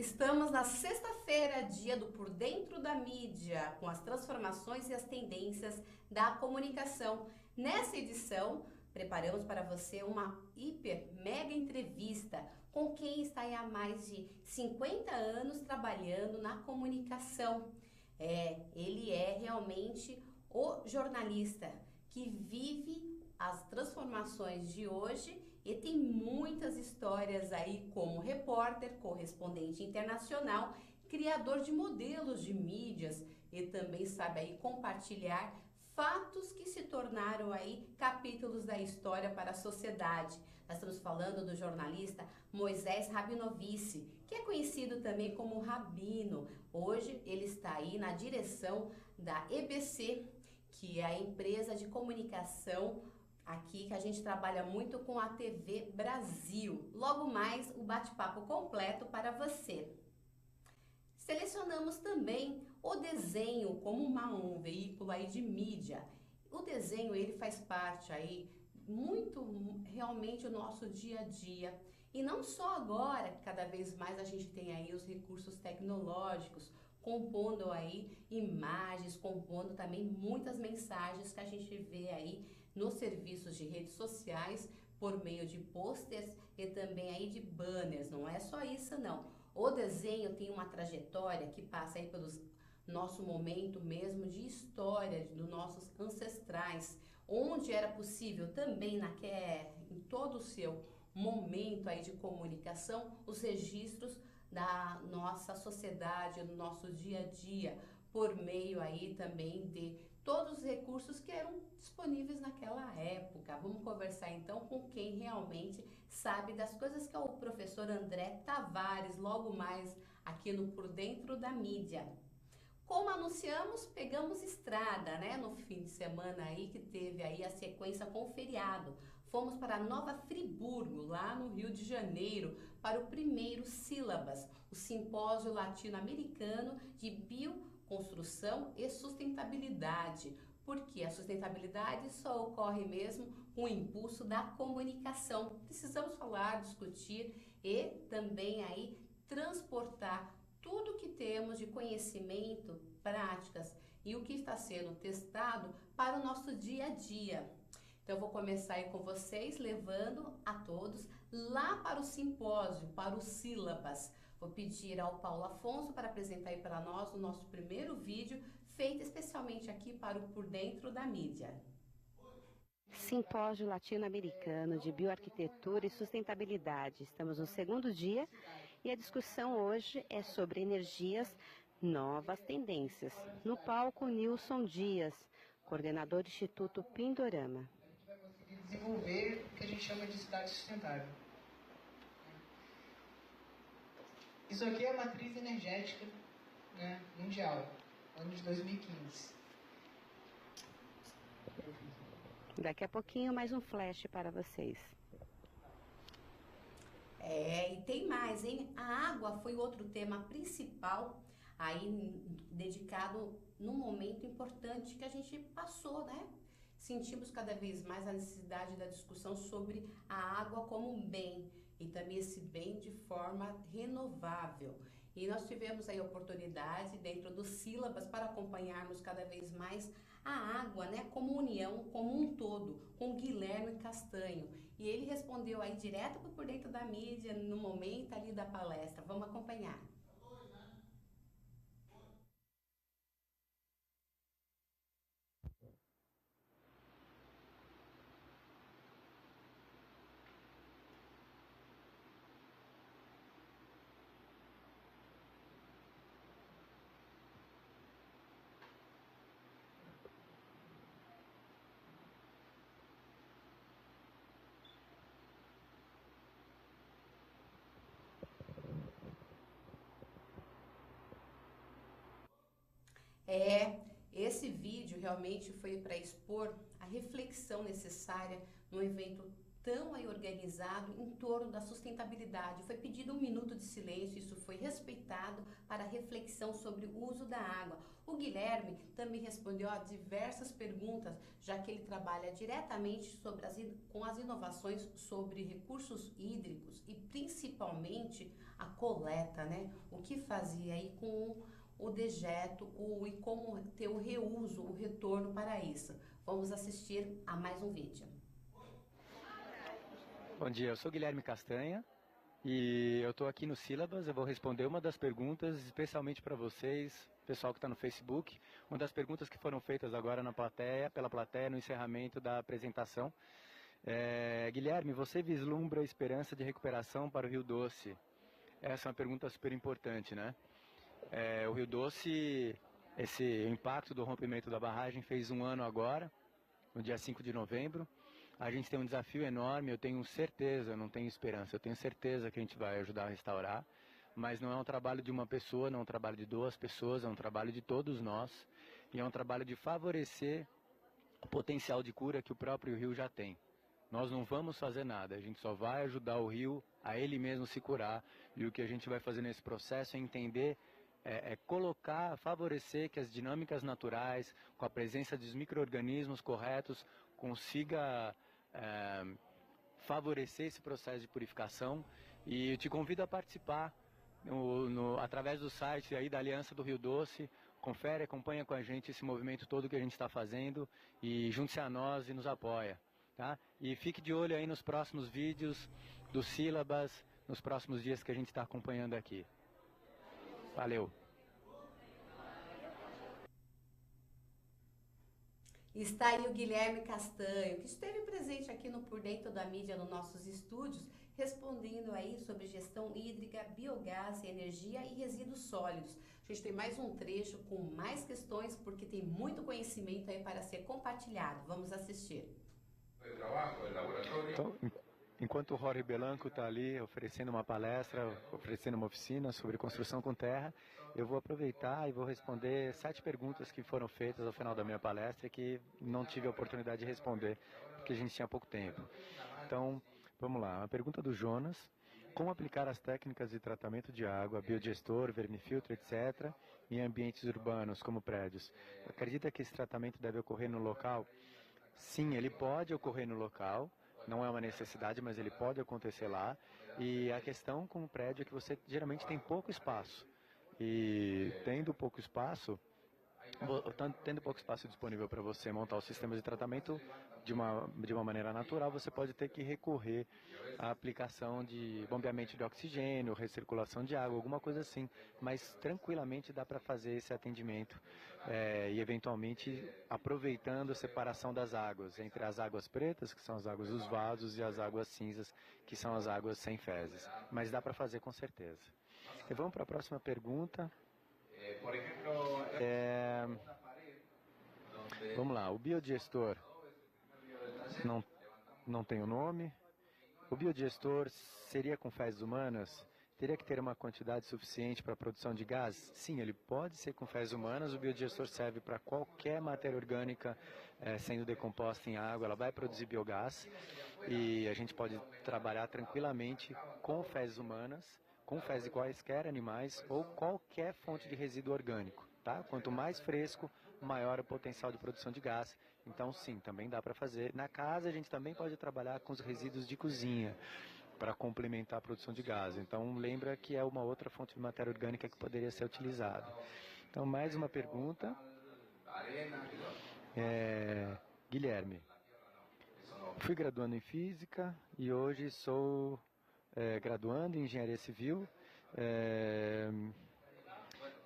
Estamos na sexta-feira, dia do Por Dentro da Mídia, com as transformações e as tendências da comunicação. Nessa edição, preparamos para você uma hiper mega entrevista com quem está há mais de 50 anos trabalhando na comunicação. Ele é realmente o jornalista que vive as transformações de hoje e tem muitas histórias aí como repórter, correspondente internacional, criador de modelos de mídias e também sabe aí compartilhar fatos que se tornaram aí capítulos da história para a sociedade. Nós estamos falando do jornalista Moisés Rabinovich, que é conhecido também como Rabino. Hoje ele está aí na direção da EBC, que é a empresa de comunicação aqui que a gente trabalha muito com a TV Brasil. Logo mais o bate-papo completo para você. Selecionamos também o desenho como um veículo aí de mídia. O desenho ele faz parte aí muito realmente o nosso dia a dia. E não só agora, que cada vez mais a gente tem aí os recursos tecnológicos, compondo aí imagens, compondo também muitas mensagens que a gente vê aí nos serviços de redes sociais por meio de posters e também aí de banners. Não é só isso não. O desenho tem uma trajetória que passa aí pelos nosso momento mesmo de história dos nossos ancestrais, onde era possível também em todo o seu momento aí de comunicação, os registros da nossa sociedade, do nosso dia a dia, por meio aí também de todos os recursos que eram disponíveis naquela época. Vamos conversar então com quem realmente sabe das coisas, que é o professor André Tavares, logo mais aqui no Por Dentro da Mídia. Como anunciamos, pegamos estrada, né, no fim de semana aí que teve aí a sequência com o feriado. Fomos para Nova Friburgo, lá no Rio de Janeiro, para o primeiro Sílabas, o Simpósio Latino-Americano de Bioconstrução e Sustentabilidade, porque a sustentabilidade só ocorre mesmo com o impulso da comunicação. Precisamos falar, discutir e também aí transportar tudo que temos de conhecimento, práticas e o que está sendo testado para o nosso dia a dia. Então eu vou começar aí com vocês, levando a todos lá para o simpósio, para o Sílabas. Vou pedir ao Paulo Afonso para apresentar aí para nós o nosso primeiro vídeo, feito especialmente aqui para o Por Dentro da Mídia. Simpósio Latino-Americano de Bioarquitetura e Sustentabilidade. Estamos no segundo dia e a discussão hoje é sobre energias, novas tendências. No palco, Nilson Dias, coordenador do Instituto Pindorama. A gente vai conseguir desenvolver o que a gente chama de cidade sustentável. Isso aqui é a matriz energética, né, mundial, ano de 2015. Daqui a pouquinho mais um flash para vocês. E tem mais, hein? A água foi outro tema principal aí dedicado num momento importante que a gente passou, né? Sentimos cada vez mais a necessidade da discussão sobre a água como um bem e também esse bem de forma renovável. E nós tivemos aí a oportunidade dentro dos Sílabas para acompanharmos cada vez mais a água, né, como união, como um todo, com Guilherme Castanho. E ele respondeu aí direto por dentro da mídia, no momento ali da palestra. Vamos acompanhar. Esse vídeo realmente foi para expor a reflexão necessária num evento tão aí organizado em torno da sustentabilidade. Foi pedido 1 minuto de silêncio, isso foi respeitado para reflexão sobre o uso da água. O Guilherme também respondeu a diversas perguntas, já que ele trabalha diretamente com as inovações sobre recursos hídricos e principalmente a coleta, né? O que fazia aí com o dejeto e como ter o reuso, o retorno para isso. Vamos assistir a mais um vídeo. Bom dia, eu sou Guilherme Castanha e eu estou aqui no Sílabas. Eu vou responder uma das perguntas, especialmente para vocês, pessoal que está no Facebook, uma das perguntas que foram feitas agora pela plateia, no encerramento da apresentação. Guilherme, você vislumbra a esperança de recuperação para o Rio Doce? Essa é uma pergunta super importante, né? O Rio Doce, o impacto do rompimento da barragem fez 1 ano agora, no dia 5 de novembro. A gente tem um desafio enorme, eu tenho certeza, eu não tenho esperança, eu tenho certeza que a gente vai ajudar a restaurar, mas não é um trabalho de uma pessoa, não é um trabalho de 2 pessoas, é um trabalho de todos nós, e é um trabalho de favorecer o potencial de cura que o próprio rio já tem. Nós não vamos fazer nada, a gente só vai ajudar o rio a ele mesmo se curar, e o que a gente vai fazer nesse processo é entender, favorecer que as dinâmicas naturais, com a presença dos micro-organismos corretos, consiga favorecer esse processo de purificação. E eu te convido a participar através do site aí da Aliança do Rio Doce. Confere, acompanha com a gente esse movimento todo que a gente está fazendo e junte-se a nós e nos apoia. Tá? E fique de olho aí nos próximos vídeos do Sílabas, nos próximos dias que a gente está acompanhando aqui. Valeu! Está aí o Guilherme Castanho, que esteve presente aqui no Por Dentro da Mídia, nos nossos estúdios, respondendo aí sobre gestão hídrica, biogás, energia e resíduos sólidos. A gente tem mais um trecho com mais questões, porque tem muito conhecimento aí para ser compartilhado. Vamos assistir. Então, enquanto o Jorge Belanco está ali oferecendo uma palestra, oferecendo uma oficina sobre construção com terra, eu vou aproveitar e vou responder 7 perguntas que foram feitas ao final da minha palestra e que não tive a oportunidade de responder, porque a gente tinha pouco tempo. Então, vamos lá. A pergunta do Jonas: como aplicar as técnicas de tratamento de água, biodigestor, vermifiltro, etc., em ambientes urbanos, como prédios? Acredita que esse tratamento deve ocorrer no local? Sim, ele pode ocorrer no local. Não é uma necessidade, mas ele pode acontecer lá. E a questão com o prédio é que você geralmente tem pouco espaço. E tendo pouco espaço disponível para você montar o sistema de tratamento de uma maneira natural, você pode ter que recorrer à aplicação de bombeamento de oxigênio, recirculação de água, alguma coisa assim. Mas tranquilamente dá para fazer esse atendimento e eventualmente aproveitando a separação das águas, entre as águas pretas, que são as águas dos vasos, e as águas cinzas, que são as águas sem fezes. Mas dá para fazer com certeza. E vamos para a próxima pergunta. Vamos lá, o biodigestor não tem o nome. O biodigestor seria com fezes humanas? Teria que ter uma quantidade suficiente para a produção de gás? Sim, ele pode ser com fezes humanas. O biodigestor serve para qualquer matéria orgânica sendo decomposta em água, ela vai produzir biogás. E a gente pode trabalhar tranquilamente com fezes humanas, com fezes de quaisquer animais ou qualquer fonte de resíduo orgânico. Tá? Quanto mais fresco, maior o potencial de produção de gás. Então, sim, também dá para fazer. Na casa, a gente também pode trabalhar com os resíduos de cozinha para complementar a produção de gás. Então, lembra que é uma outra fonte de matéria orgânica que poderia ser utilizada. Então, mais uma pergunta. Guilherme, fui graduando em Física e hoje sou graduando em Engenharia Civil.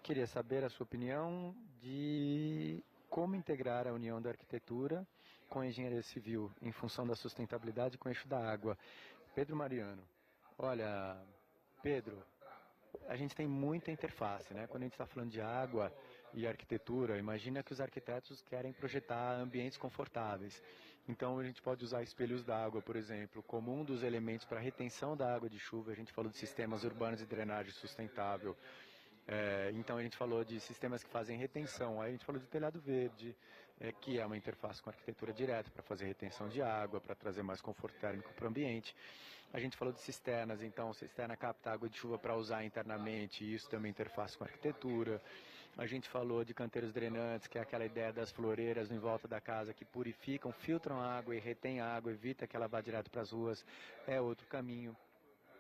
Queria saber a sua opinião de como integrar a união da arquitetura com a engenharia civil em função da sustentabilidade com o eixo da água. Pedro Mariano. Olha, Pedro, a gente tem muita interface, né? Quando a gente está falando de água e arquitetura, imagina que os arquitetos querem projetar ambientes confortáveis. Então a gente pode usar espelhos d'água, por exemplo, como um dos elementos para a retenção da água de chuva. A gente falou de sistemas urbanos de drenagem sustentável. Então a gente falou de sistemas que fazem retenção, aí a gente falou de telhado verde, que é uma interface com arquitetura direta para fazer retenção de água, para trazer mais conforto térmico para o ambiente. A gente falou de cisternas, então cisterna capta água de chuva para usar internamente, e isso também interface com arquitetura. A gente falou de canteiros drenantes, que é aquela ideia das floreiras em volta da casa que purificam, filtram a água e retêm a água, evita que ela vá direto para as ruas, é outro caminho.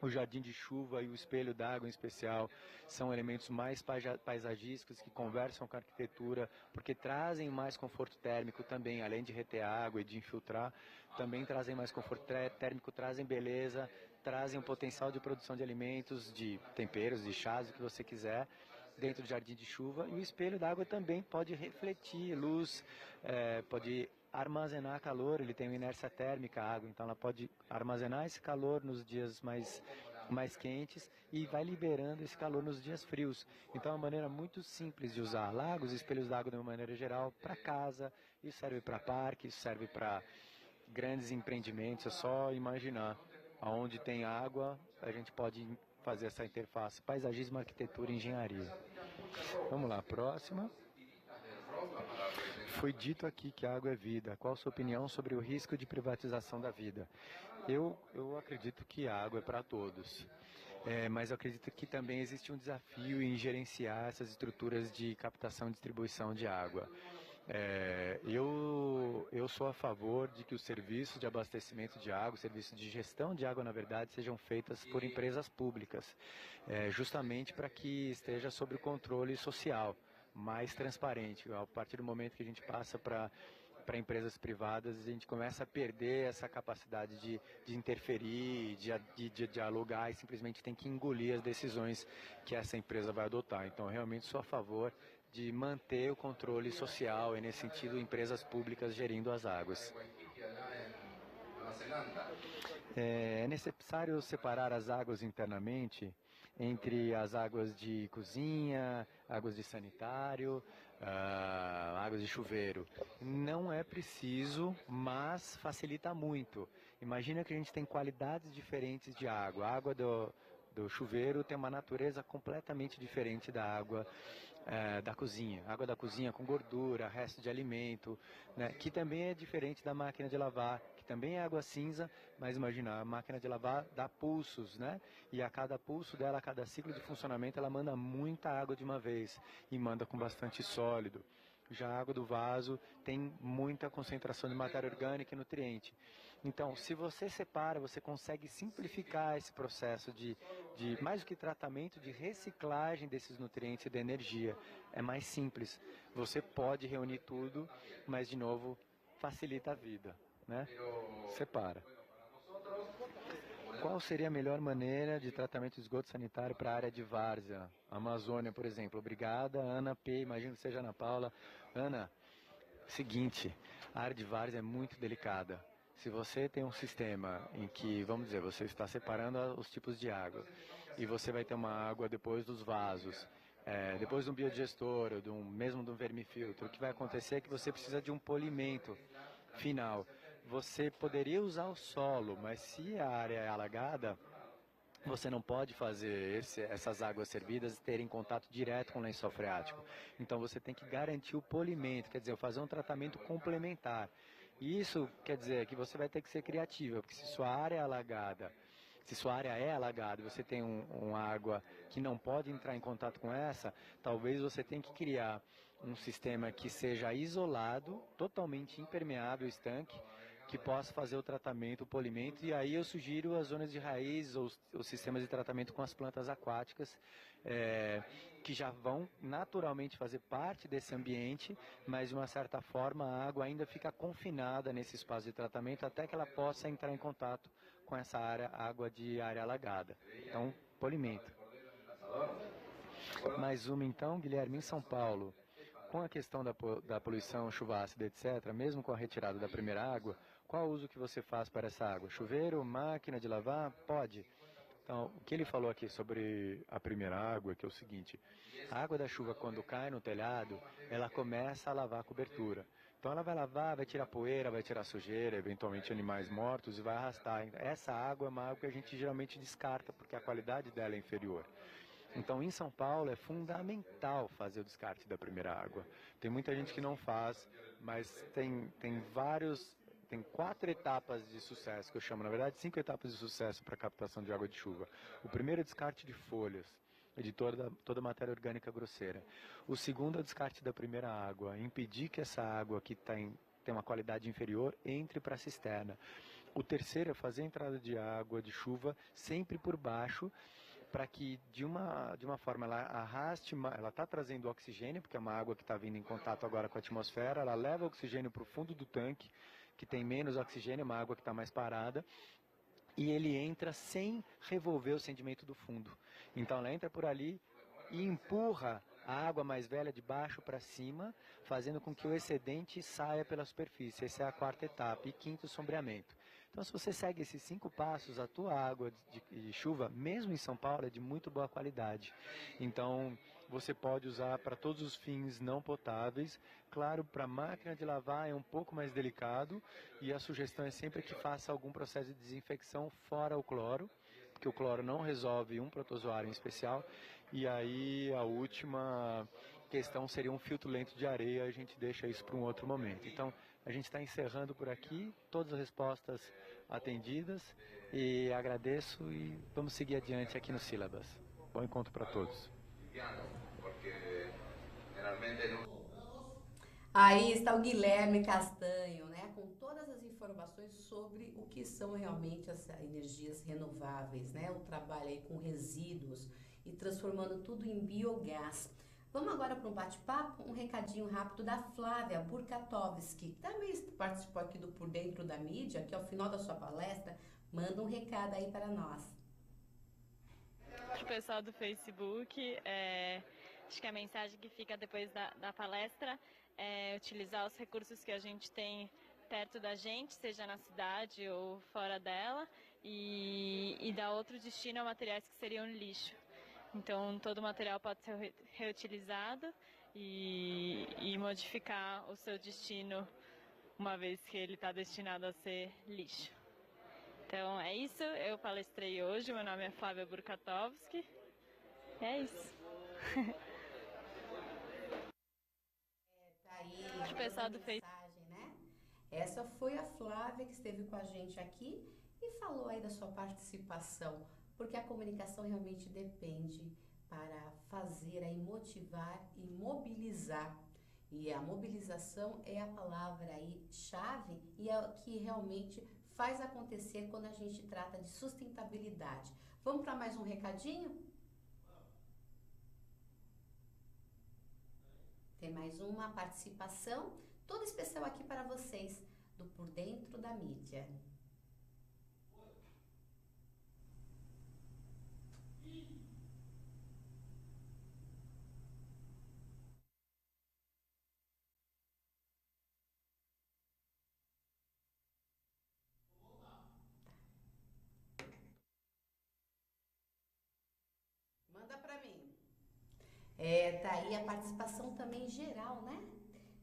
O jardim de chuva e o espelho d'água em especial são elementos mais paisagísticos que conversam com a arquitetura, porque trazem mais conforto térmico também, além de reter água e de infiltrar, também trazem mais conforto térmico, trazem beleza, trazem um potencial de produção de alimentos, de temperos, de chás, o que você quiser, dentro do jardim de chuva. E o espelho d'água também pode refletir luz, pode armazenar calor, ele tem uma inércia térmica, a água, então ela pode armazenar esse calor nos dias mais quentes e vai liberando esse calor nos dias frios. Então é uma maneira muito simples de usar lagos e espelhos d'água de uma maneira geral para casa, isso serve para parque, isso serve para grandes empreendimentos, é só imaginar. Onde tem água, a gente pode fazer essa interface, paisagismo, arquitetura e engenharia. Vamos lá, próxima. Foi dito aqui que a água é vida. Qual a sua opinião sobre o risco de privatização da vida? Eu acredito que a água é para todos. Mas eu acredito que também existe um desafio em gerenciar essas estruturas de captação e distribuição de água. Eu sou a favor de que os serviços de abastecimento de água, serviços de gestão de água, na verdade, sejam feitas por empresas públicas, justamente para que esteja sob o controle social, mais transparente. A partir do momento que a gente passa para empresas privadas, a gente começa a perder essa capacidade de interferir, de dialogar, e simplesmente tem que engolir as decisões que essa empresa vai adotar. Então, eu realmente sou a favor de manter o controle social e, nesse sentido, empresas públicas gerindo as águas. É necessário separar as águas internamente entre as águas de cozinha, águas de sanitário, águas de chuveiro. Não é preciso, mas facilita muito. Imagina que a gente tem qualidades diferentes de água. A água do chuveiro tem uma natureza completamente diferente da água da cozinha. A água da cozinha com gordura, resto de alimento, né, que também é diferente da máquina de lavar, que também é água cinza, mas imagina, a máquina de lavar dá pulsos, né? E a cada pulso dela, a cada ciclo de funcionamento, ela manda muita água de uma vez e manda com bastante sólido. Já a água do vaso tem muita concentração de matéria orgânica e nutriente. Então, se você separa, você consegue simplificar esse processo de mais do que tratamento, de reciclagem desses nutrientes e da energia. É mais simples. Você pode reunir tudo, mas, de novo, facilita a vida, né? Separa. Qual seria a melhor maneira de tratamento de esgoto sanitário para a área de várzea? Amazônia, por exemplo. Obrigada, Ana P. Imagino que seja Ana Paula. Ana, seguinte, a área de várzea é muito delicada. Se você tem um sistema em que, vamos dizer, você está separando os tipos de água e você vai ter uma água depois dos vasos, depois de um biodigestor ou mesmo de um vermifiltro, o que vai acontecer é que você precisa de um polimento final. Você poderia usar o solo, mas se a área é alagada, você não pode fazer essas águas servidas terem contato direto com o lençol freático. Então você tem que garantir o polimento, quer dizer, fazer um tratamento complementar. E isso quer dizer que você vai ter que ser criativa, porque se sua área é alagada, e você tem uma água que não pode entrar em contato com essa, talvez você tenha que criar um sistema que seja isolado, totalmente impermeável, estanque, que possa fazer o tratamento, o polimento, e aí eu sugiro as zonas de raiz ou os sistemas de tratamento com as plantas aquáticas, que já vão naturalmente fazer parte desse ambiente, mas de uma certa forma a água ainda fica confinada nesse espaço de tratamento até que ela possa entrar em contato com essa água de área alagada. Então, polimento. Mais uma então, Guilherme, em São Paulo. Com a questão da poluição, chuva ácida, etc., mesmo com a retirada da primeira água, qual o uso que você faz para essa água? Chuveiro, máquina de lavar? Pode. Então, o que ele falou aqui sobre a primeira água, que é o seguinte: a água da chuva, quando cai no telhado, ela começa a lavar a cobertura. Então ela vai lavar, vai tirar poeira, vai tirar sujeira, eventualmente animais mortos, e vai arrastar. Essa água é uma água que a gente geralmente descarta, porque a qualidade dela é inferior. Então, em São Paulo, é fundamental fazer o descarte da primeira água. Tem muita gente que não faz, mas tem 4 etapas de sucesso, que eu chamo, na verdade, 5 etapas de sucesso para a captação de água de chuva. O primeiro é descarte de folhas, de toda matéria orgânica grosseira. O segundo é o descarte da primeira água, impedir que essa água que tem uma qualidade inferior entre para a cisterna. O terceiro é fazer a entrada de água de chuva sempre por baixo, para que de uma forma ela arraste, ela está trazendo oxigênio, porque é uma água que está vindo em contato agora com a atmosfera, ela leva oxigênio para o fundo do tanque, que tem menos oxigênio, uma água que está mais parada, e ele entra sem revolver o sedimento do fundo. Então ela entra por ali e empurra a água mais velha de baixo para cima, fazendo com que o excedente saia pela superfície. Essa é a 4ª etapa. E 5º, sombreamento. Então, se você segue esses 5 passos, a tua água de chuva, mesmo em São Paulo, é de muito boa qualidade. Então, você pode usar para todos os fins não potáveis. Claro, para a máquina de lavar é um pouco mais delicado, e a sugestão é sempre que faça algum processo de desinfecção fora o cloro, porque o cloro não resolve um protozoário em especial. E aí, a última questão seria um filtro lento de areia, a gente deixa isso para um outro momento. Então, a gente está encerrando por aqui, todas as respostas atendidas, e agradeço e vamos seguir adiante aqui no Sílabas. Bom encontro para todos. Aí está o Guilherme Castanho, né, com todas as informações sobre o que são realmente as energias renováveis, né, o trabalho aí com resíduos e transformando tudo em biogás. Vamos agora para um bate-papo, um recadinho rápido da Flávia Burkatovski, que também participou aqui do Por Dentro da Mídia, que ao final da sua palestra, manda um recado aí para nós. Para o pessoal do Facebook, acho que a mensagem que fica depois da palestra é utilizar os recursos que a gente tem perto da gente, seja na cidade ou fora dela, e dar outro destino a materiais que seriam lixo. Então, todo material pode ser reutilizado e modificar o seu destino, uma vez que ele está destinado a ser lixo. Então, é isso. Eu palestrei hoje. Meu nome é Flávia Burkatovski. É isso. Tá aí o pessoal do mensagem, né? Essa foi a Flávia que esteve com a gente aqui e falou aí da sua participação, porque a comunicação realmente depende para fazer aí, motivar e mobilizar. E a mobilização é a palavra aí chave e é o que realmente faz acontecer quando a gente trata de sustentabilidade. Vamos para mais um recadinho? Tem mais uma participação toda especial aqui para vocês do Por Dentro da Mídia. Manda para mim. Tá aí a participação também geral, né?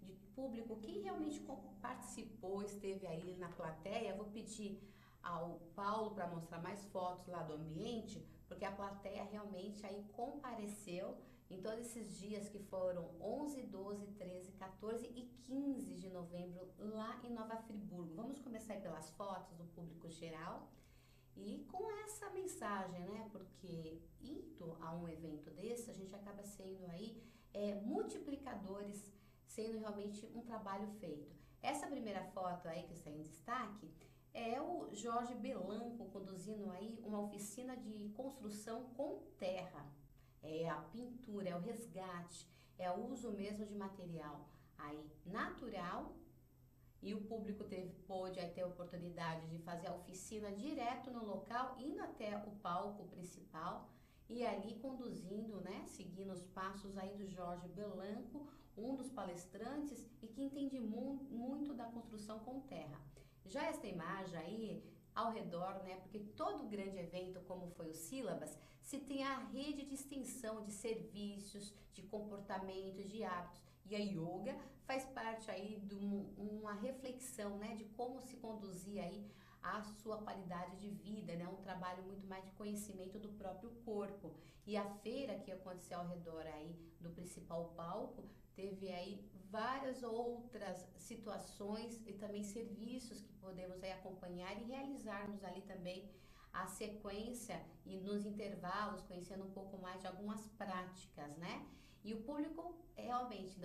De público, quem realmente participou, esteve aí na plateia. Vou pedir ao Paulo para mostrar mais fotos lá do ambiente, porque a plateia realmente aí compareceu em todos esses dias que foram 11, 12, 13, 14 e 15 de novembro lá em Nova Friburgo. Vamos começar aí pelas fotos do público geral. E com essa mensagem, né, porque indo a um evento desse, a gente acaba sendo aí multiplicadores, sendo realmente um trabalho feito. Essa primeira foto aí que está em destaque é o Jorge Belanco conduzindo aí uma oficina de construção com terra. É a pintura, é o resgate, é o uso mesmo de material aí natural. E o público pôde aí ter a oportunidade de fazer a oficina direto no local, indo até o palco principal e ali conduzindo, né, seguindo os passos aí do Jorge Belanco, um dos palestrantes e que entende muito da construção com terra. Já esta imagem aí ao redor, né, porque todo grande evento como foi o Sílabas, se tem a rede de extensão de serviços, de comportamentos, de hábitos. E a yoga faz parte aí de uma reflexão, né, de como se conduzir aí a sua qualidade de vida, né? Um trabalho muito mais de conhecimento do próprio corpo. E a feira que aconteceu ao redor aí do principal palco teve aí várias outras situações e também serviços que podemos aí acompanhar e realizarmos ali também a sequência e nos intervalos, conhecendo um pouco mais de algumas práticas, né? E o público realmente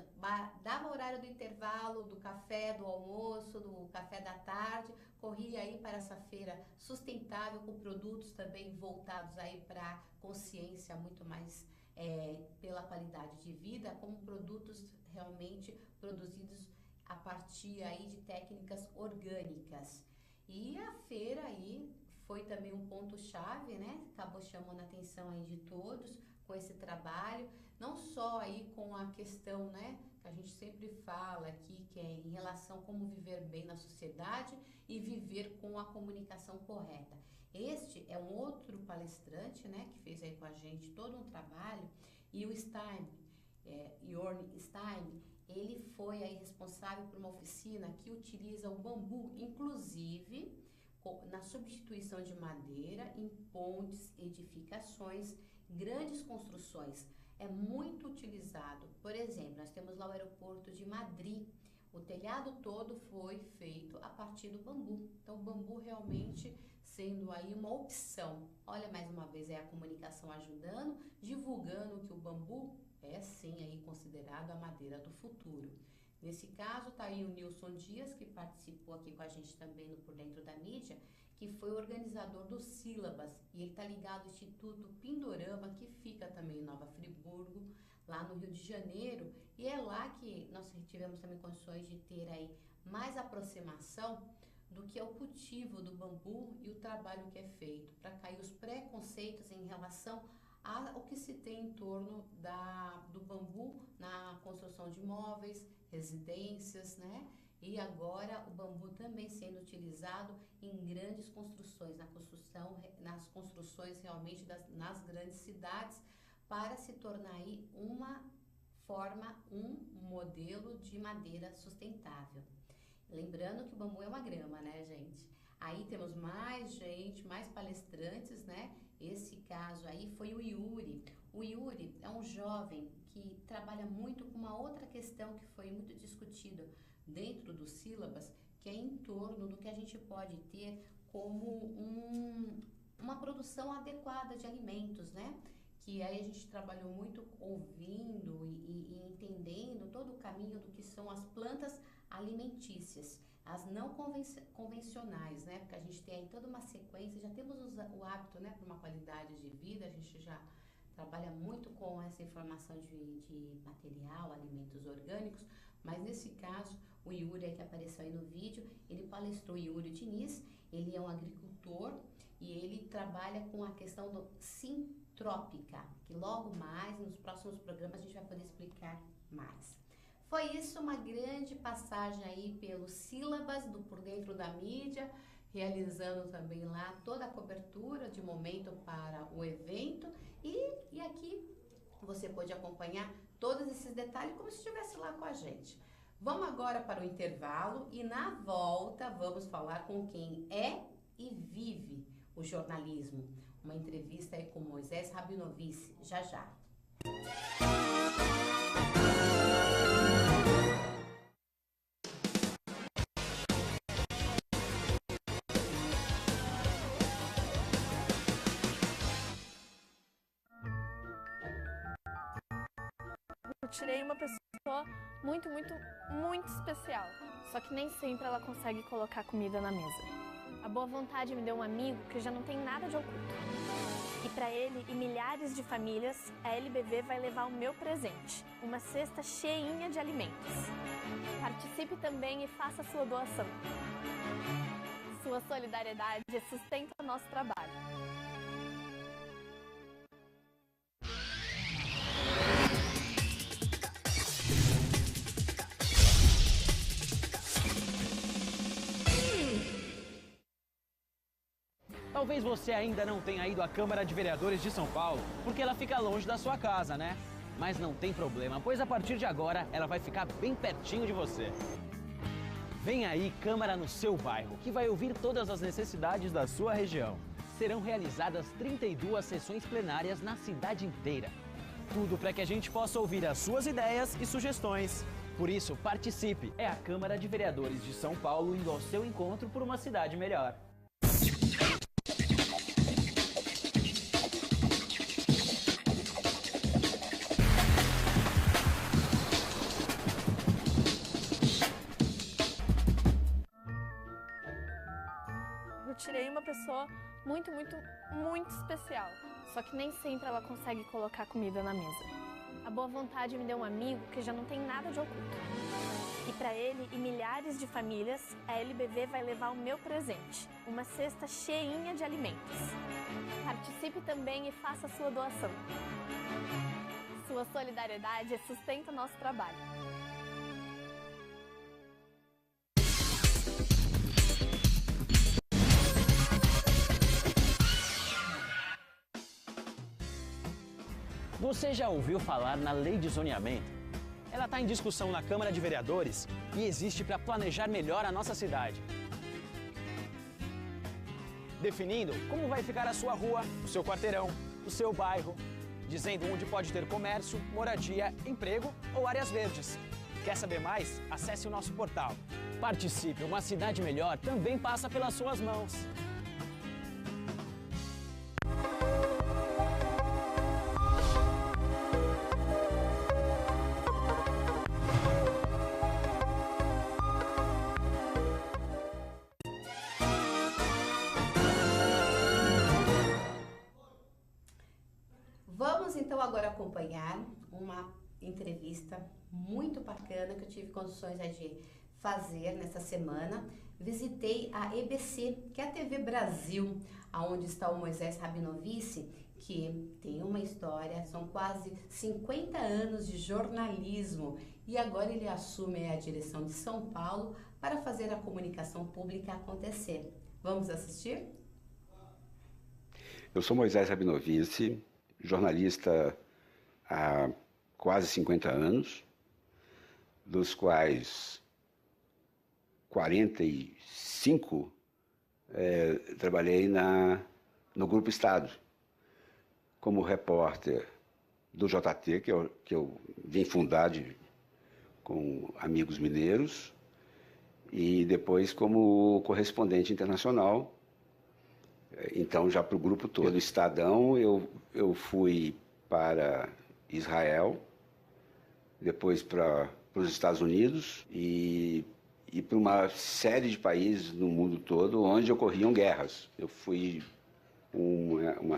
dava o horário do intervalo, do café, do almoço, do café da tarde, corria aí para essa feira sustentável com produtos também voltados aí para consciência muito mais pela qualidade de vida, como produtos realmente produzidos a partir aí de técnicas orgânicas. E a feira aí foi também um ponto-chave, né? Acabou chamando a atenção aí de todos com esse trabalho, não só aí com a questão, né, que a gente sempre fala aqui, que é em relação a como viver bem na sociedade e viver com a comunicação correta. Este é um outro palestrante, né, que fez aí com a gente todo um trabalho, e o Stein, Jörn Stein, ele foi aí responsável por uma oficina que utiliza o bambu, inclusive na substituição de madeira em pontes, edificações, grandes construções. É muito utilizado. Por exemplo, nós temos lá o aeroporto de Madrid. O telhado todo foi feito a partir do bambu. Então, o bambu realmente sendo aí uma opção. Olha, mais uma vez, a comunicação ajudando, divulgando que o bambu é sim aí considerado a madeira do futuro. Nesse caso, está aí o Nilson Dias, que participou aqui com a gente também no Por Dentro da Mídia, que foi o organizador do Sílabas, e ele está ligado ao Instituto Pindorama, que fica também em Nova Friburgo, lá no Rio de Janeiro, e é lá que nós tivemos também condições de ter aí mais aproximação do que é o cultivo do bambu e o trabalho que é feito, para cair os preconceitos em relação ao que se tem em torno do bambu na construção de imóveis, residências, né? E agora o bambu também sendo utilizado em grandes construções, nas construções realmente nas grandes cidades, para se tornar aí um modelo de madeira sustentável. Lembrando que o bambu é uma grama, né, gente? Aí temos mais gente, mais palestrantes, né? Esse caso aí foi o Yuri. O Yuri é um jovem que trabalha muito com uma outra questão que foi muito discutida dentro do Sílabas, que é em torno do que a gente pode ter como uma produção adequada de alimentos, né? Que aí a gente trabalhou muito ouvindo e entendendo todo o caminho do que são as plantas alimentícias, as não convencionais, né? Porque a gente tem aí toda uma sequência, já temos o hábito, né, para uma qualidade de vida, a gente já trabalha muito com essa informação de material, alimentos orgânicos, mas nesse caso, o Yuri que apareceu aí no vídeo, ele palestrou, Yuri Diniz, ele é um agricultor e ele trabalha com a questão do sintrópica, que logo mais, nos próximos programas, a gente vai poder explicar mais. Foi isso, uma grande passagem aí pelo Sílabas do Por Dentro da Mídia, realizando também lá toda a cobertura de momento para o evento, e aqui você pode acompanhar todos esses detalhes como se estivesse lá com a gente. Vamos agora para o intervalo e na volta vamos falar com quem é e vive o jornalismo. Uma entrevista aí com Moisés Rabinovici, já já. Eu tirei uma pessoa muito, muito, muito especial. Só que nem sempre ela consegue colocar comida na mesa. A boa vontade me deu um amigo que já não tem nada de oculto. E para ele e milhares de famílias, a LBV vai levar o meu presente, uma cesta cheinha de alimentos. Participe também e faça sua doação. Sua solidariedade sustenta o nosso trabalho. Talvez você ainda não tenha ido à Câmara de Vereadores de São Paulo, porque ela fica longe da sua casa, né? Mas não tem problema, pois a partir de agora ela vai ficar bem pertinho de você. Vem aí Câmara no seu bairro, que vai ouvir todas as necessidades da sua região. Serão realizadas 32 sessões plenárias na cidade inteira. Tudo para que a gente possa ouvir as suas ideias e sugestões. Por isso, participe! É a Câmara de Vereadores de São Paulo indo ao seu encontro por uma cidade melhor. Eu tirei uma pessoa muito especial. Só que nem sempre ela consegue colocar comida na mesa. A boa vontade me deu um amigo que já não tem nada de oculto. E para ele e milhares de famílias, a LBV vai levar o meu presente, uma cesta cheinha de alimentos. Participe também e faça a sua doação. Sua solidariedade sustenta o nosso trabalho. Você já ouviu falar na Lei de Zoneamento? Ela está em discussão na Câmara de Vereadores e existe para planejar melhor a nossa cidade. Definindo como vai ficar a sua rua, o seu quarteirão, o seu bairro, dizendo onde pode ter comércio, moradia, emprego ou áreas verdes. Quer saber mais? Acesse o nosso portal. Participe, uma cidade melhor também passa pelas suas mãos. Vamos então agora acompanhar uma entrevista muito bacana que eu tive condições de fazer nessa semana. Visitei a EBC, que é a TV Brasil, onde está o Moisés Rabinovici, que tem uma história, são quase 50 anos de jornalismo e agora ele assume a direção de São Paulo para fazer a comunicação pública acontecer. Vamos assistir? Eu sou Moisés Rabinovici, jornalista há quase 50 anos, dos quais 45 trabalhei no Grupo Estado, como repórter do JT, que eu vim fundar com amigos mineiros, e depois como correspondente internacional. Então, já para o grupo todo. Do Estadão, eu fui para Israel, depois para os Estados Unidos e para uma série de países no mundo todo onde ocorriam guerras. Eu fui uma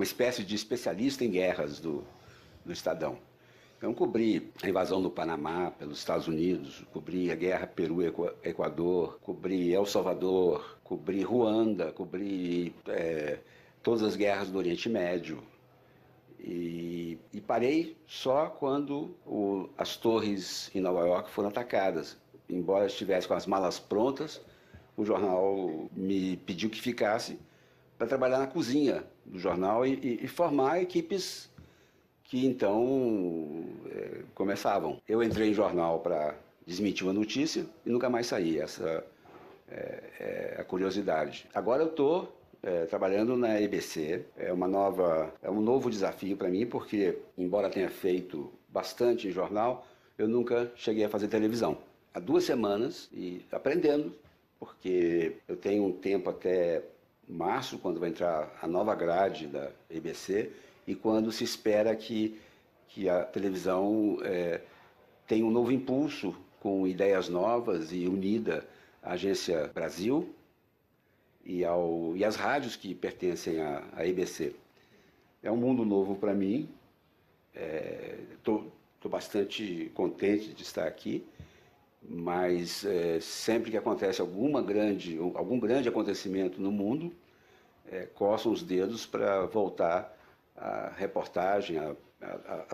espécie de especialista em guerras do Estadão. Então, cobri a invasão do Panamá pelos Estados Unidos, cobri a guerra Peru-Equador, cobri El Salvador, cobri Ruanda, cobri todas as guerras do Oriente Médio. E parei só quando as torres em Nova York foram atacadas. Embora estivesse com as malas prontas, o jornal me pediu que ficasse para trabalhar na cozinha do jornal e formar equipes que então começavam. Eu entrei em jornal para desmentir uma notícia e nunca mais saí. Essa é a curiosidade. Agora eu estou trabalhando na EBC. É um novo desafio para mim, porque, embora tenha feito bastante em jornal, eu nunca cheguei a fazer televisão. Há 2 semanas e aprendendo, porque eu tenho um tempo até março, quando vai entrar a nova grade da EBC, e quando se espera que a televisão tenha um novo impulso, com ideias novas e unida à Agência Brasil e às rádios que pertencem à EBC. É um mundo novo para mim, estou bastante contente de estar aqui, mas sempre que acontece algum grande acontecimento no mundo, coçam os dedos para voltar a reportagem, a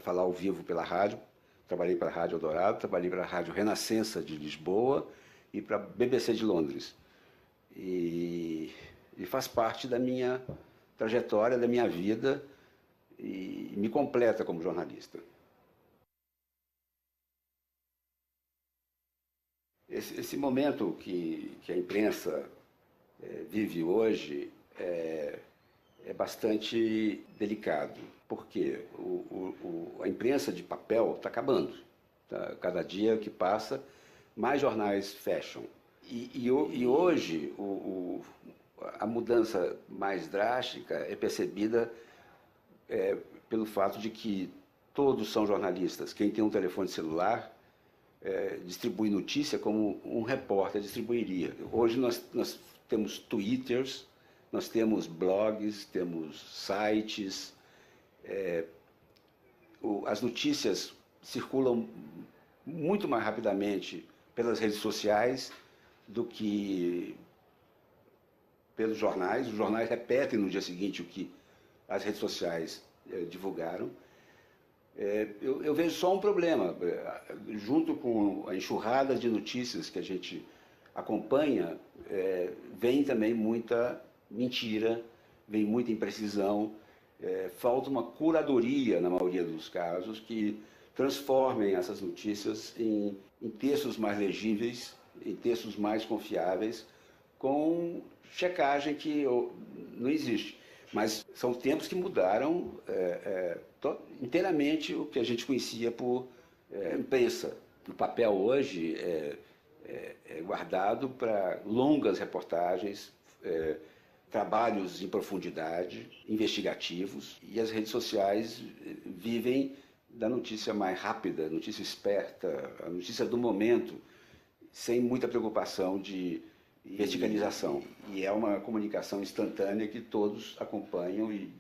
falar ao vivo pela rádio. Trabalhei para a Rádio Eldorado, trabalhei para a Rádio Renascença de Lisboa e para a BBC de Londres. E faz parte da minha trajetória, da minha vida, e me completa como jornalista. esse momento que a imprensa vive hoje é bastante delicado, porque a imprensa de papel está acabando. Tá? Cada dia que passa, mais jornais fecham. E hoje a mudança mais drástica é percebida pelo fato de que todos são jornalistas. Quem tem um telefone celular distribui notícia como um repórter distribuiria. Hoje nós temos twitters, nós temos blogs, temos sites. As notícias circulam muito mais rapidamente pelas redes sociais do que pelos jornais. Os jornais repetem no dia seguinte o que as redes sociais divulgaram. Eu vejo só um problema. Junto com a enxurrada de notícias que a gente acompanha, vem também muita mentira, vem muita imprecisão, falta uma curadoria, na maioria dos casos, que transformem essas notícias em textos mais legíveis, em textos mais confiáveis, com checagem que não existe. Mas são tempos que mudaram inteiramente o que a gente conhecia por imprensa. O papel hoje é guardado para longas reportagens, trabalhos em profundidade, investigativos, e as redes sociais vivem da notícia mais rápida, notícia esperta, a notícia do momento, sem muita preocupação de verticalização. E é uma comunicação instantânea que todos acompanham e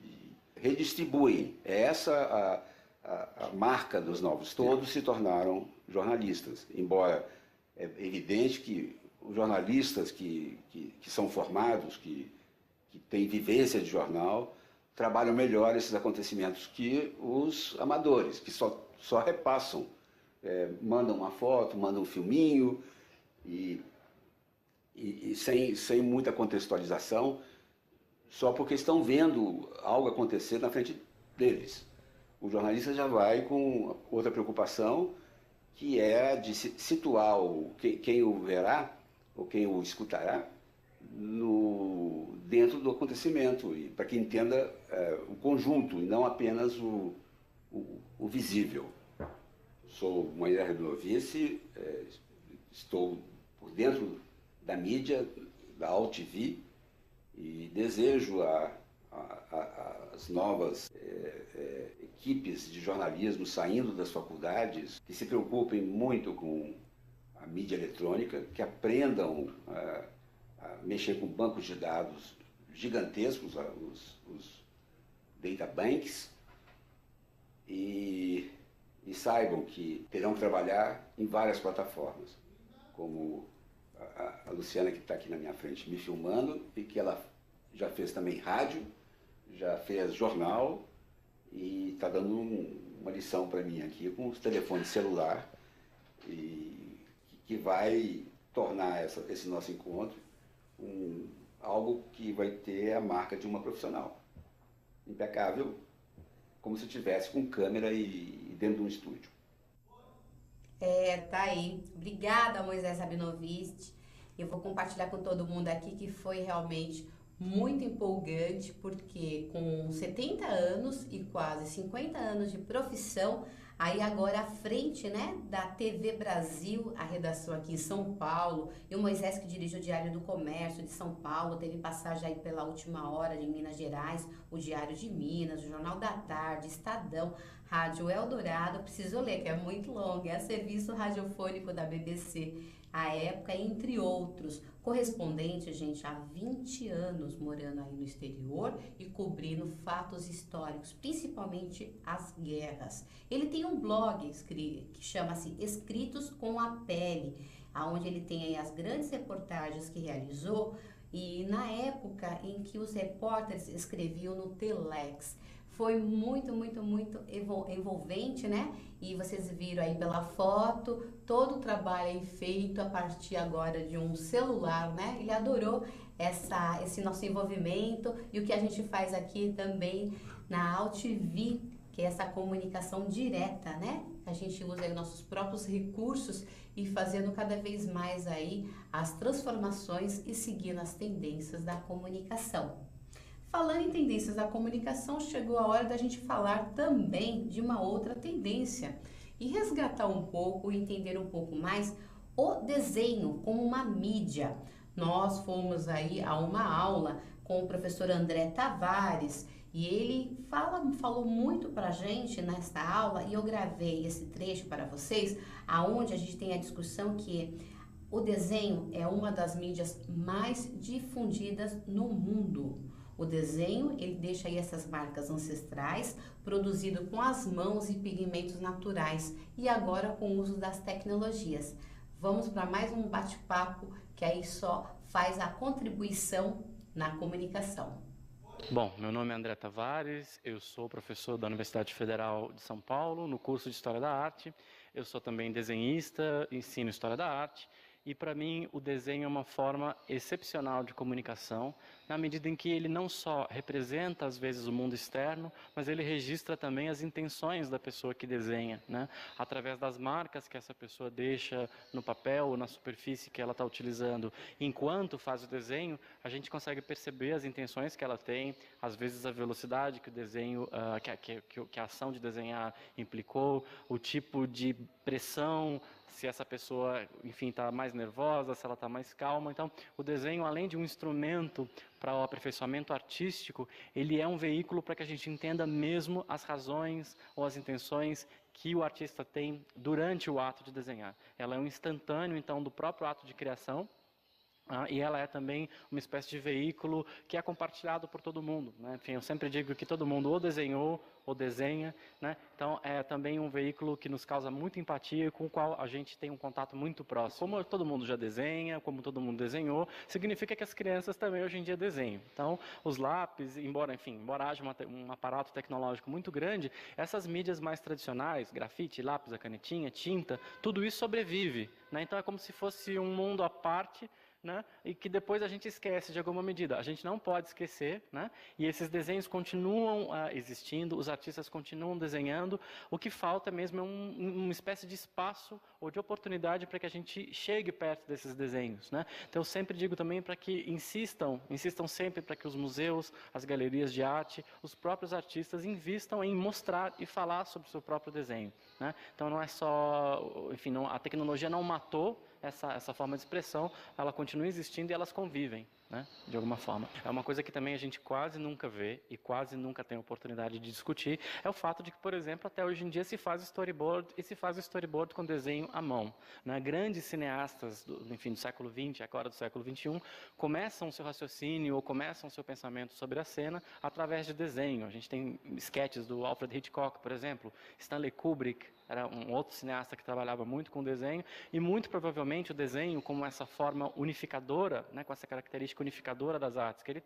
redistribuem. É essa a marca dos novos. Todos se tornaram jornalistas, embora é evidente que os jornalistas que são formados, que têm vivência de jornal, trabalham melhor esses acontecimentos que os amadores, que só repassam, mandam uma foto, mandam um filminho e sem muita contextualização, só porque estão vendo algo acontecer na frente deles. O jornalista já vai com outra preocupação, que é de situar quem o verá, ou quem o escutará, dentro do acontecimento, e para que entenda o conjunto, e não apenas o visível. Sou Moisés Rabinovici, estou por dentro da mídia, da AltV, e desejo as novas equipes de jornalismo saindo das faculdades que se preocupem muito com a mídia eletrônica, que aprendam a mexer com bancos de dados gigantescos, os databanks, e saibam que terão que trabalhar em várias plataformas, como a Luciana, que está aqui na minha frente me filmando, e que ela já fez também rádio, já fez jornal, e está dando uma lição para mim aqui com os telefones celular, e que vai tornar esse nosso encontro algo que vai ter a marca de uma profissional. Impecável, como se estivesse com câmera e dentro de um estúdio. Tá aí. Obrigada, Moisés Rabinovici. Eu vou compartilhar com todo mundo aqui que foi realmente muito empolgante, porque com 70 anos e quase 50 anos de profissão, aí agora à frente, né, da TV Brasil, a redação aqui em São Paulo, e o Moisés, que dirige o Diário do Comércio de São Paulo, teve passagem aí pela Última Hora de Minas Gerais, o Diário de Minas, o Jornal da Tarde, Estadão, Rádio Eldorado, preciso ler, que é muito longo, é serviço radiofônico da BBC, à época, entre outros. Correspondente, gente, há 20 anos morando aí no exterior e cobrindo fatos históricos, principalmente as guerras. Ele tem um blog que chama-se Escritos com a Pele, onde ele tem aí as grandes reportagens que realizou, e na época em que os repórteres escreviam no Telex. Foi muito, muito, muito envolvente, né? E vocês viram aí pela foto, todo o trabalho aí feito a partir agora de um celular, né? Ele adorou esse nosso envolvimento e o que a gente faz aqui também na AltV, que é essa comunicação direta, né? A gente usa aí nossos próprios recursos e fazendo cada vez mais aí as transformações e seguindo as tendências da comunicação. Falando em tendências da comunicação, chegou a hora da gente falar também de uma outra tendência e resgatar um pouco, entender um pouco mais o desenho como uma mídia. Nós fomos aí a uma aula com o professor André Tavares e ele falou muito pra gente nesta aula, e eu gravei esse trecho para vocês, aonde a gente tem a discussão que o desenho é uma das mídias mais difundidas no mundo. O desenho, ele deixa aí essas marcas ancestrais, produzido com as mãos e pigmentos naturais, e agora com o uso das tecnologias. Vamos para mais um bate-papo que aí só faz a contribuição na comunicação. Bom, meu nome é André Tavares, eu sou professor da Universidade Federal de São Paulo, no curso de História da Arte. Eu sou também desenhista, ensino História da Arte. E para mim o desenho é uma forma excepcional de comunicação, na medida em que ele não só representa às vezes o mundo externo, mas ele registra também as intenções da pessoa que desenha, né? Através das marcas que essa pessoa deixa no papel ou na superfície que ela está utilizando. Enquanto faz o desenho, a gente consegue perceber as intenções que ela tem, às vezes a velocidade que o desenho, que a ação de desenhar implicou, o tipo de pressão, se essa pessoa, enfim, está mais nervosa, se ela está mais calma. Então, o desenho, além de um instrumento para o aperfeiçoamento artístico, ele é um veículo para que a gente entenda mesmo as razões ou as intenções que o artista tem durante o ato de desenhar. Ela é um instantâneo, então, do próprio ato de criação. E ela é também uma espécie de veículo que é compartilhado por todo mundo, né? Enfim, eu sempre digo que todo mundo ou desenhou ou desenha, né? Então é também um veículo que nos causa muita empatia e com o qual a gente tem um contato muito próximo. Como todo mundo já desenha, como todo mundo desenhou, significa que as crianças também hoje em dia desenham. Então os lápis, embora haja um aparato tecnológico muito grande, essas mídias mais tradicionais, grafite, lápis, a canetinha, tinta, tudo isso sobrevive, né? Então é como se fosse um mundo à parte, né? E que depois a gente esquece de alguma medida. A gente não pode esquecer, né? E esses desenhos continuam existindo, os artistas continuam desenhando. O que falta mesmo é uma espécie de espaço ou de oportunidade para que a gente chegue perto desses desenhos, né? Então eu sempre digo também para que insistam sempre para que os museus, as galerias de arte, os próprios artistas invistam em mostrar e falar sobre o seu próprio desenho, né? Então não é só, enfim, a tecnologia não matou essa forma de expressão, ela continua existindo e elas convivem, né, de alguma forma. É uma coisa que também a gente quase nunca vê e quase nunca tem oportunidade de discutir, é o fato de que, por exemplo, até hoje em dia se faz storyboard e se faz o storyboard com desenho à mão, né? Grandes cineastas do século XX, agora do século XXI, começam o seu raciocínio ou começam o seu pensamento sobre a cena através de desenho. A gente tem sketches do Alfred Hitchcock, por exemplo, Stanley Kubrick, era um outro cineasta que trabalhava muito com desenho, e muito provavelmente o desenho, como essa forma unificadora, né, com essa característica unificadora das artes que ele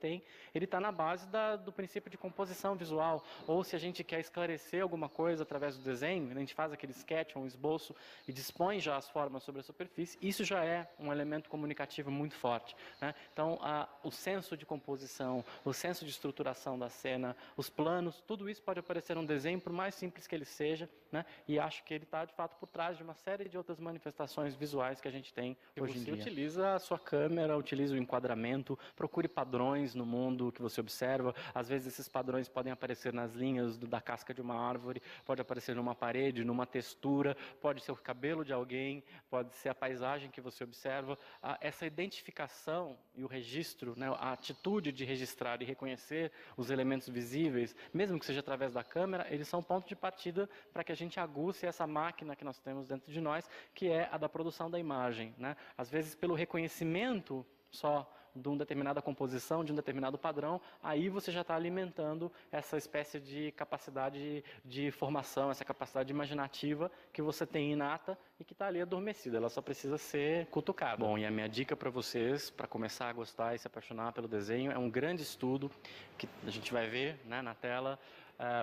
está na base do princípio de composição visual. Ou se a gente quer esclarecer alguma coisa através do desenho, a gente faz aquele sketch ou um esboço e dispõe já as formas sobre a superfície, isso já é um elemento comunicativo muito forte, né? Então, o senso de composição, o senso de estruturação da cena, os planos, tudo isso pode aparecer num desenho, por mais simples que ele seja, né? E acho que ele está, de fato, por trás de uma série de outras manifestações visuais que a gente tem hoje em dia. Você utiliza a sua câmera, utiliza o enquadramento, procure padrões no mundo que você observa. Às vezes esses padrões podem aparecer nas linhas da casca de uma árvore, pode aparecer numa parede, numa textura, pode ser o cabelo de alguém, pode ser a paisagem que você observa. Essa identificação e o registro, né, a atitude de registrar e reconhecer os elementos visíveis, mesmo que seja através da câmera, eles são ponto de partida para que a gente aguce essa máquina que nós temos dentro de nós, que é a da produção da imagem, né? Às vezes, pelo reconhecimento só de uma determinada composição, de um determinado padrão, aí você já está alimentando essa espécie de capacidade de formação, essa capacidade imaginativa que você tem inata e que está ali adormecida, ela só precisa ser cutucada. Bom, e a minha dica para vocês, para começar a gostar e se apaixonar pelo desenho, é um grande estudo que a gente vai ver, né, na tela,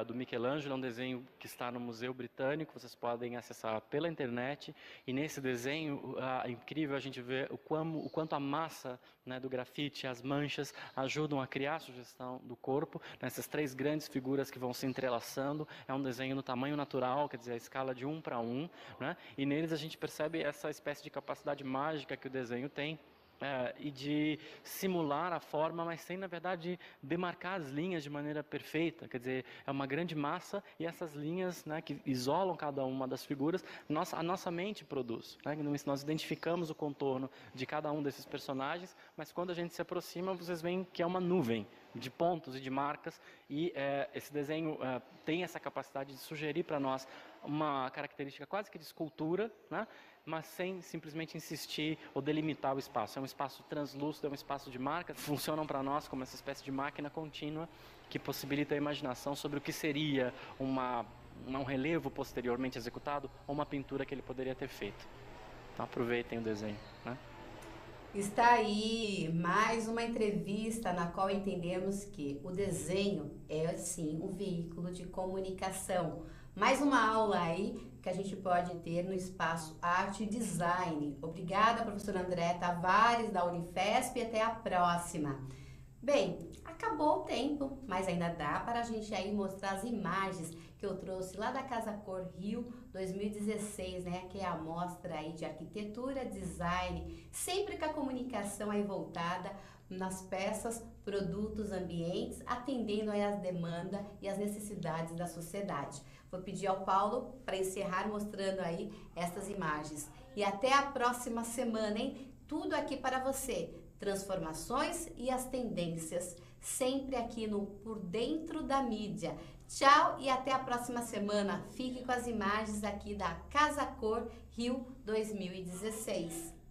do Michelangelo, é um desenho que está no Museu Britânico, vocês podem acessar pela internet, e nesse desenho é incrível a gente ver o quanto a massa, né, do grafite, as manchas, ajudam a criar a sugestão do corpo, nessas três grandes figuras que vão se entrelaçando. É um desenho no tamanho natural, quer dizer, a escala de 1 para 1, né, e neles a gente percebe essa espécie de capacidade mágica que o desenho tem, e de simular a forma, mas sem, na verdade, demarcar as linhas de maneira perfeita. Quer dizer, é uma grande massa e essas linhas, né, que isolam cada uma das figuras, a nossa mente produz. Né? Nós identificamos o contorno de cada um desses personagens, mas quando a gente se aproxima, vocês veem que é uma nuvem de pontos e de marcas, e esse desenho tem essa capacidade de sugerir para nós uma característica quase que de escultura, né? Mas sem simplesmente insistir ou delimitar o espaço. É um espaço translúcido, é um espaço de marcas, funcionam para nós como essa espécie de máquina contínua que possibilita a imaginação sobre o que seria um relevo posteriormente executado ou uma pintura que ele poderia ter feito. Então aproveitem o desenho, né? Está aí mais uma entrevista na qual entendemos que o desenho é, sim, um veículo de comunicação. Mais uma aula aí que a gente pode ter no espaço Arte e Design. Obrigada, professora André Tavares, da Unifesp, e até a próxima. Bem, acabou o tempo, mas ainda dá para a gente aí mostrar as imagens que eu trouxe lá da Casa Cor Rio 2016, né? Que é a mostra aí de arquitetura, design, sempre com a comunicação aí voltada nas peças, produtos, ambientes, atendendo aí as demandas e as necessidades da sociedade. Vou pedir ao Paulo para encerrar mostrando aí estas imagens. E até a próxima semana, hein? Tudo aqui para você. Transformações e as tendências, sempre aqui no Por Dentro da Mídia. Tchau e até a próxima semana. Fique com as imagens aqui da Casa Cor Rio 2016.